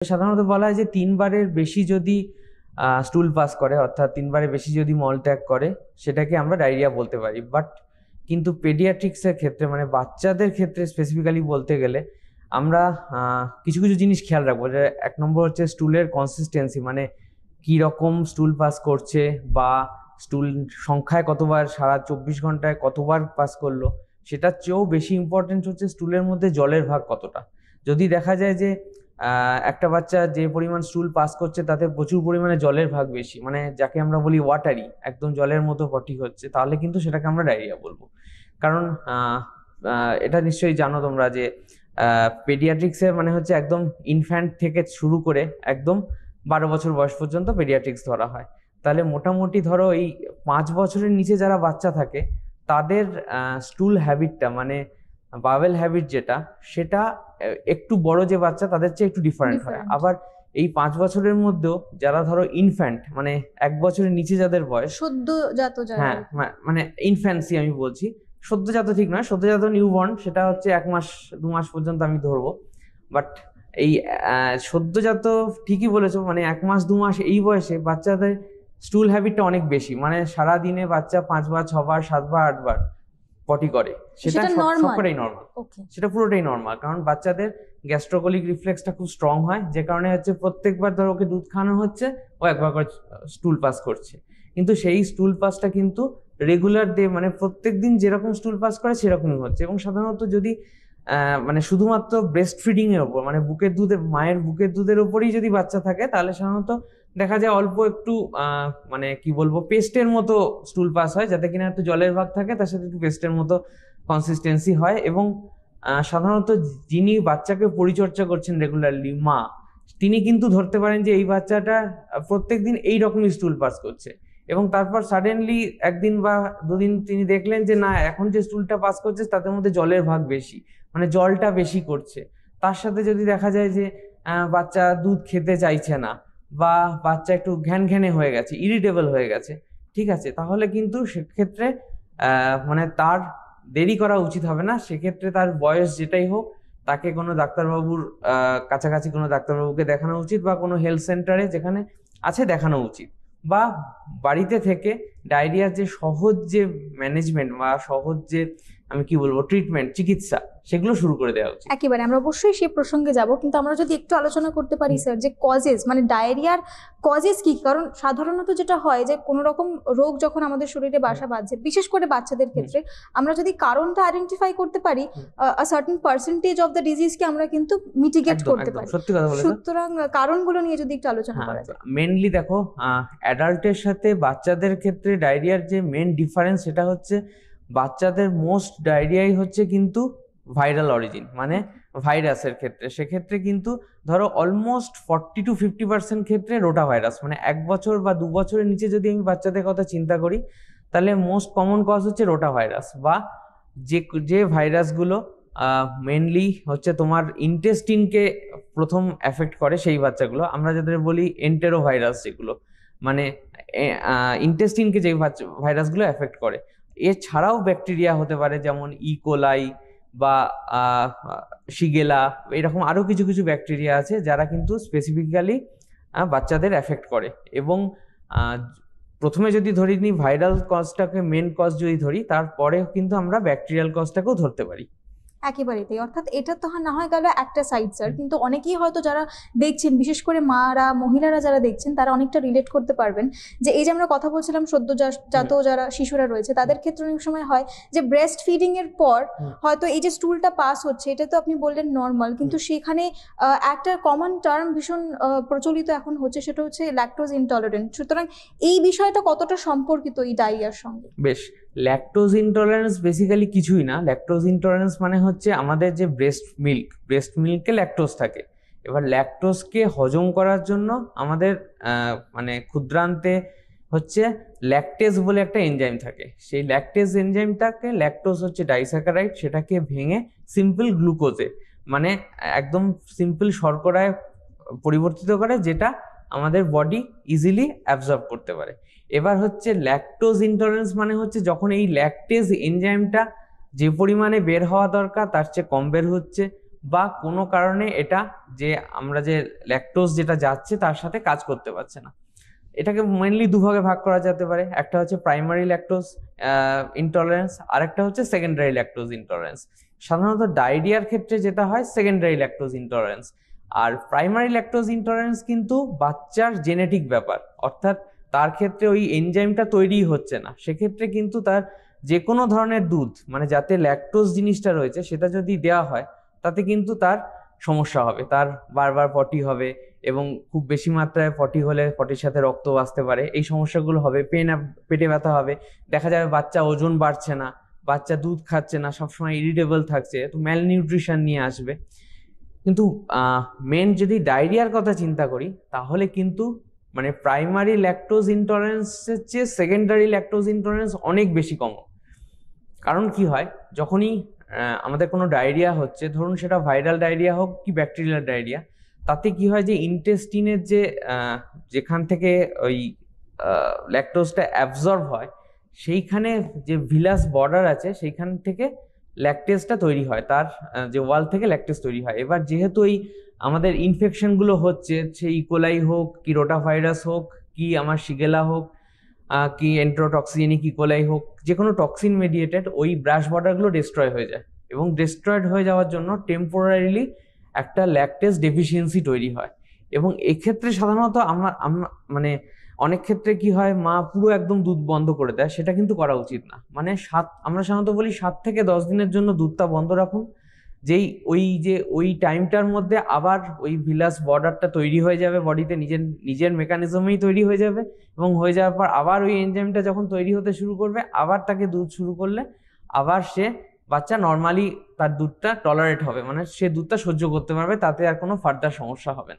সাধারণত বলা হয় যে ৩ বারের বেশি যদি স্টুল পাস করে, অর্থাৎ ৩ বারের বেশি যদি মলত্যাগ করে, সেটাকে আমরা ডায়রিয়া বলতে পারি। বাট কিন্তু পেডিয়াট্রিক্সের ক্ষেত্রে, মানে বাচ্চাদের ক্ষেত্রে স্পেসিফিক্যালি বলতে গেলে আমরা কিছু কিছু জিনিস খেয়াল রাখবো। যে ১ নম্বর হচ্ছে স্টুলের কনসিস্টেন্সি, মানে কি রকম স্টুল পাস করছে বা স্টুল সংখ্যায় কতবার, সারা ২৪ ঘন্টায় কতবার পাস করলো। সেটার চেয়েও বেশি ইম্পর্টেন্ট হচ্ছে স্টুলের মধ্যে জলের ভাগ কতটা। যদি দেখা যায় যে একটা বাচ্চা যে পরিমাণ স্টুল পাস করছে তাতে প্রচুর পরিমাণে জলের ভাগ বেশি, মানে যাকে আমরা বলি ওয়াটারি, একদম জলের মতো পটি হচ্ছে, তাহলে কিন্তু সেটাকে আমরা ডায়রিয়া বলবো। কারণ এটা নিশ্চয়ই জানো তোমরা যে পেডিয়াট্রিক্সের মানে হচ্ছে একদম ইনফ্যান্ট থেকে শুরু করে একদম ১২ বছর বয়স পর্যন্ত পেডিয়াট্রিক্স ধরা হয়। তাহলে মোটামুটি ধরো এই ৫ বছরের নিচে যারা বাচ্চা থাকে তাদের স্টুল হ্যাবিটটা, মানে বাওয়েল হ্যাবিট যেটা, সেটা একটু বড় যে বাচ্চা তাদের চেয়ে একটু ডিফারেন্ট হয়। আবার এই ৫ বছরের মধ্যেও যারা ধরো ইনফ্যান্ট, মানে ১ বছরের নিচে যাদের বয়স, সদ্যজাত যারা, হ্যাঁ মানে ইনফ্যান্সি আমি বলছি, সদ্যজাত ঠিক নয়, সদ্যজাত নিউবর্ন সেটা হচ্ছে ১ মাস ২ মাস পর্যন্ত আমি ধরবো। বাট এই সদ্যজাত ঠিকই বলেছো, মানে ১ মাস ২ মাস এই বয়সে বাচ্চাদের স্টুল হ্যাবিটটা অনেক বেশি, মানে সারা দিনে বাচ্চা ৫ বার ৬ বার ৭ বার ৮ বার পটি করে, সেটা সবকটাই নর্মাল। সেটা পুরোটাই নর্মাল, কারণ বাচ্চাদের গ্যাস্ট্রোকলিক রিফ্লেক্সটা খুব স্ট্রং হয়, যে কারণে হচ্ছে প্রত্যেকবার ধরো ওকে দুধ খাওয়ানো হচ্ছে, ও একবার করে স্টুল পাস করছে। কিন্তু সেই স্টুল পাসটা কিন্তু রেগুলার ডে, মানে প্রত্যেক দিন যেরকম স্টুল পাস করে সেরকমই হচ্ছে। এবং সাধারণত যদি মানে শুধুমাত্র ব্রেস্ট ফিডিং এর ওপর, মানে বুকের দুধে, মায়ের বুকের দুধের ওপরই যদি বাচ্চা থাকে, তাহলে সাধারণত দেখা যায় অল্প একটু মানে কি বলবো, পেস্টের মতো স্টুল পাস হয়, যাতে কিনা একটু জলের ভাগ থাকে, তার সাথে একটু পেস্টের মতো কনসিস্টেন্সি হয়। এবং সাধারণত যিনি বাচ্চাকে পরিচর্যা করছেন রেগুলারলি, মা, তিনি কিন্তু ধরতে পারেন যে এই বাচ্চাটা প্রত্যেকদিন এই রকমই স্টুল পাস করছে। এবং তারপর সাডেনলি একদিন বা দুদিন তিনি দেখলেন যে না, এখন যে স্টুলটা পাস করছে তাদের মধ্যে জলের ভাগ বেশি, মানে জলটা বেশি করছে। তার সাথে যদি দেখা যায় যে বাচ্চা দুধ খেতে চাইছে না, বা বাচ্চা একটু ঘ্যানঘ্যানে হয়ে গেছে, ইরিটেবল হয়ে গেছে, ঠিক আছে, তাহলে কিন্তু সেক্ষেত্রে মানে তার দেরি করা উচিত হবে না। সেক্ষেত্রে তার বয়স যেটাই হোক, তাকে কোনো ডাক্তারবাবুর কাছাকাছি কোনো ডাক্তারবাবুকে দেখানো উচিত, বা কোনো হেলথ সেন্টারে যেখানে আছে দেখানো উচিত। বা বাড়িতে থেকে ডায়রিয়ার যে সহজ যে ম্যানেজমেন্ট বা সহজ যে আমি কি বলবো ট্রিটমেন্ট, চিকিৎসা, সেগুলো শুরু করে দেওয়া উচিত। একেবারে আমরা অবশ্যই সেই প্রসঙ্গে যাব, কিন্তু আমরা যদি একটু আলোচনা করতে পারি স্যার, যে কজেস, মানে ডায়রিয়ার কজেস কি? কারণ সাধারণত যেটা হয় যে কোনো রকম রোগ যখন আমাদের শরীরে বাসা বাঁধছে, বিশেষ করে বাচ্চাদের ক্ষেত্রে, আমরা যদি কারণটা আইডেন্টিফাই করতে পারি, a certain percentage of the ডিজিজকে আমরা কিন্তু মিটিগেট করতে পারি। সত্যি কথা বলেছো। সুতরাং কারণগুলো নিয়ে যদি একটু আলোচনা করা যায়। মেনলি দেখো, অ্যাডাল্টের সাথে বাচ্চাদের ক্ষেত্রে ডায়রিয়ার যে মেন ডিফারেন্স, সেটা হচ্ছে বাচ্চাদের মোস্ট ডায়রিয়াই হচ্ছে কিন্তু ভাইরাল অরিজিন, মানে ভাইরাসের ক্ষেত্রে। সেক্ষেত্রে কিন্তু ধরো অলমোস্ট 40-50% ক্ষেত্রে রোটা ভাইরাস, মানে ১ বছর বা ২ বছরের নিচে যদি আমি বাচ্চাদের কথা চিন্তা করি, তাহলে মোস্ট কমন কজ হচ্ছে রোটা ভাইরাস, বা যে ভাইরাসগুলো মেনলি হচ্ছে তোমার ইন্টেস্টিনকে প্রথম এফেক্ট করে, সেই বাচ্চাগুলো আমরা যাদের বলি এন্টেরো ভাইরাস, যেগুলো মানে ইন্টেস্টিনকে যে ভাইরাসগুলো এফেক্ট করে। এছাড়াও ব্যাকটেরিয়া হতে পারে, যেমন ইকোলাই বা শিগেলা, এরকম আরো কিছু কিছু ব্যাকটেরিয়া আছে যারা কিন্তু স্পেসিফিক্যালি বাচ্চাদের এফেক্ট করে। এবং প্রথমে যদি ধরি নি ভাইরাল কজটাকে মেন কজ যদি ধরি, তারপরে কিন্তু আমরা ব্যাকটেরিয়াল কজটাকেও ধরতে পারি। একেবারেই তাই। অর্থাৎ এটা তো না হয় গেল একটা সাইড স্যার, কিন্তু অনেকেই হয়তো যারা দেখছেন, বিশেষ করে মারা, মহিলারা যারা দেখছেন, তারা অনেকটা রিলেট করতে পারবেন যে এই যে আমরা কথা বলছিলাম সদ্যজাত যারা শিশুরা রয়েছে, তাদের ক্ষেত্রে অনেক সময় হয় যে ব্রেস্ট ফিডিং এর পর হয়তো এই যে স্টুলটা পাস হচ্ছে, এটা তো আপনি বললেন নর্মাল, কিন্তু সেখানে একটা কমন টার্ম ভীষণ প্রচলিত এখন হচ্ছে, সেটা হচ্ছে ল্যাকটোজ ইনটলারেন্ট। সুতরাং এই বিষয়টা কতটা সম্পর্কিত এই ডায়রিয়ার সঙ্গে? বেশ, ল্যাকটোজ ইনটলারেন্স বেসিক্যালি কিছুই না। ল্যাকটোজ ইনটলারেন্স মানে হচ্ছে আমাদের যে ব্রেস্ট মিল্কে ল্যাকটোজ থাকে। এবার ল্যাকটোজকে হজম করার জন্য আমাদের মানে ক্ষুদ্রান্তে হচ্ছে ল্যাকটেজ বলে একটা এনজাইম থাকে। সেই ল্যাকটেজ এনজাইমটাকে, ল্যাকটোজ হচ্ছে ডাইস্যাকারাইড, সেটাকে ভেঙে সিম্পল গ্লুকোজে, মানে একদম সিম্পল শর্করায় পরিবর্তিত করে, যেটা আমাদের বডি ইজিলি অ্যাবজর্ব করতে পারে। এবার হচ্ছে ল্যাকটোজ ইনটলারেন্স মানে হচ্ছে যখন এই ল্যাকটেজ এনজাইমটা যে পরিমাণে বের হওয়া দরকার তার চেয়ে কম বের হচ্ছে, বা কোনো কারণে এটা যে আমরা যে ল্যাকটোজ যেটা যাচ্ছে তার সাথে কাজ করতে পারছে না। এটাকে মেনলি দুভাগে ভাগ করা যেতে পারে, একটা হচ্ছে প্রাইমারি ল্যাকটোজ ইনটলারেন্স, আর একটা হচ্ছে সেকেন্ডারি ল্যাকটোজ ইনটলারেন্স। সাধারণত ডায়রিয়ার ক্ষেত্রে যেটা হয় সেকেন্ডারি ল্যাকটোজ ইনটলারেন্স, আর প্রাইমারি ল্যাকটোজ ইনটলারেন্স কিন্তু বাচ্চার জেনেটিক ব্যাপার, অর্থাৎ তার ক্ষেত্রে ওই এনজাইমটা তৈরি হচ্ছে না, সেক্ষেত্রে কিন্তু তার যে কোনো ধরনের দুধ মানে যাতে ল্যাকটোজ জিনিসটা রয়েছে সেটা যদি দেওয়া হয় তাতে কিন্তু তার সমস্যা হবে, তার বারবার পটি হবে এবং খুব বেশি মাত্রায় পটি হলে পটির সাথে রক্ত আসতে পারে, এই সমস্যাগুলো হবে। পেটে ব্যথা হবে, দেখা যাবে বাচ্চা ওজন বাড়ছে না, বাচ্চা দুধ খাচ্ছে না, সবসময় ইরিটেবল থাকছে, তো ম্যালনিউট্রিশন নিয়ে আসবে। কিন্তু মেন যদি ডায়রিয়ার কথা চিন্তা করি তাহলে কিন্তু মানে প্রাইমারি ল্যাকটোজ ইনটলারেন্সের চেয়ে সেকেন্ডারি ল্যাকটোজ ইনটলারেন্স অনেক বেশি কমন। কারণ কি হয়, যখনই আমাদের কোনো ডায়রিয়া হচ্ছে, ধরুন সেটা ভাইরাল ডায়রিয়া হোক কি ব্যাকটেরিয়াল ডায়রিয়া, তাতে কি হয় যে ইন্টেস্টিনের যে যেখান থেকে ওই ল্যাকটোজটা অ্যাবজর্ব হয় সেইখানে যে ভিলাস বর্ডার আছে সেইখান থেকে ল্যাকটেজটা তৈরি হয়, তার যে ওয়াল থেকে ল্যাকটেজ তৈরি হয়। এবার যেহেতু এই আমাদের ইনফেকশনগুলো হচ্ছে, সেই ইকোলাই হোক কি রোটাভাইরাস হোক কি আমার শিগেলা হোক কি এন্ট্রোটক্সিনিক ইকোলাই হোক, যে কোনো টক্সিন মেডিয়েটেড ওই ব্রাশ বর্ডারগুলো ডিস্ট্রয় হয়ে যায়, এবং ডিস্ট্রয়েড হয়ে যাওয়ার জন্য টেম্পোরারিলি একটা ল্যাকটেজ ডেফিসিয়েন্সি তৈরি হয়। এবং এক্ষেত্রে সাধারণত মানে অনেক ক্ষেত্রে কি হয়, মা পুরো একদম দুধ বন্ধ করে দেয়, সেটা কিন্তু করা উচিত না। মানে আমরা সাধারণত বলি 7 থেকে 10 দিনের জন্য দুধটা বন্ধ রাখুন, যেই ওই টাইমটার মধ্যে আবার ওই ভিলাস বর্ডারটা তৈরি হয়ে যাবে বডিতে, নিজের মেকানিজমেই তৈরি হয়ে যাবে, এবং হয়ে যাওয়ার পর আবার ওই এনজাইমটা যখন তৈরি হতে শুরু করবে আবার তাকে দুধ শুরু করলে আবার বাচ্চা নর্মালি তার দুধটা টলারেট হবে, মানে সে দুধটা সহ্য করতে পারবে, তাতে আর কোনো ফার্দার সমস্যা হবে না।